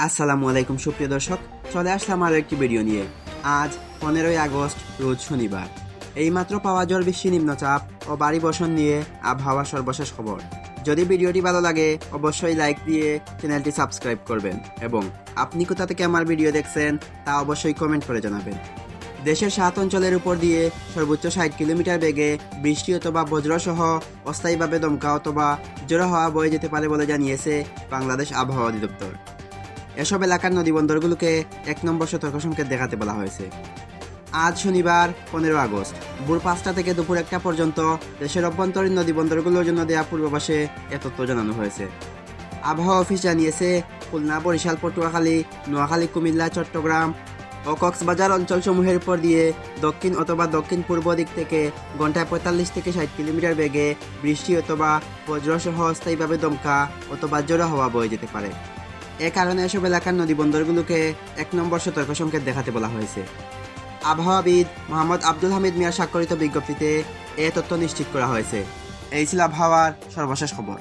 আসসালামু আলাইকুম সুপ্রিয় দর্শক, চলে আসলাম আরও একটি ভিডিও নিয়ে। আজ 15ই আগস্ট, রোজ শনিবার। এইমাত্র পাওয়া ঝড় বৃষ্টি, নিম্নচাপ ও ভারী বর্ষণ নিয়ে আবহাওয়া সর্বশেষ খবর। যদি ভিডিওটি ভালো লাগে অবশ্যই লাইক দিয়ে চ্যানেলটি সাবস্ক্রাইব করবেন এবং আপনি কোথা থেকে আমার ভিডিও দেখছেন তা অবশ্যই কমেন্ট করে জানাবেন। দেশের 7 অঞ্চলের উপর দিয়ে সর্বোচ্চ 60 কিলোমিটার বেগে বৃষ্টি অথবা বজ্রসহ অস্থায়ীভাবে দমকা অথবা ঝোড়ো হাওয়া বয়ে যেতে পারে বলে জানিয়েছে বাংলাদেশ আবহাওয়া অধিদপ্তর। এসব এলাকার নদীবন্দরগুলোকে 1 নম্বর সতর্ক সংকেত দেখাতে বলা হয়েছে। আজ শনিবার 15 আগস্ট ভোর 5টা থেকে দুপুর 1টা পর্যন্ত দেশের অভ্যন্তরীণ নদীবন্দরগুলোর জন্য দেওয়া পূর্বাভাসে এ তথ্য জানানো হয়েছে। আবহাওয়া অফিস জানিয়েছে, খুলনা, বরিশাল, পটুয়াখালী, নোয়াখালী, কুমিল্লা, চট্টগ্রাম ও কক্সবাজার অঞ্চলসমূহের উপর দিয়ে দক্ষিণ অথবা দক্ষিণ পূর্ব দিক থেকে ঘন্টায় 45 থেকে 60 কিলোমিটার বেগে বৃষ্টি অথবা বজ্রসহ অস্থায়ীভাবে দমকা অথবা ঝোড়ো হাওয়া বয়ে যেতে পারে। এ কারণে এসব এলাকার নদীবন্দরগুলোকে 1 নম্বর সতর্ক সংকেত দেখাতে বলা হয়েছে। আবহাওয়াবিদ মোহাম্মদ আব্দুল হামিদ মিয়ার স্বাক্ষরিত বিজ্ঞপ্তিতে এ তথ্য নিশ্চিত করা হয়েছে। এই ছিল আবহাওয়ার সর্বশেষ খবর।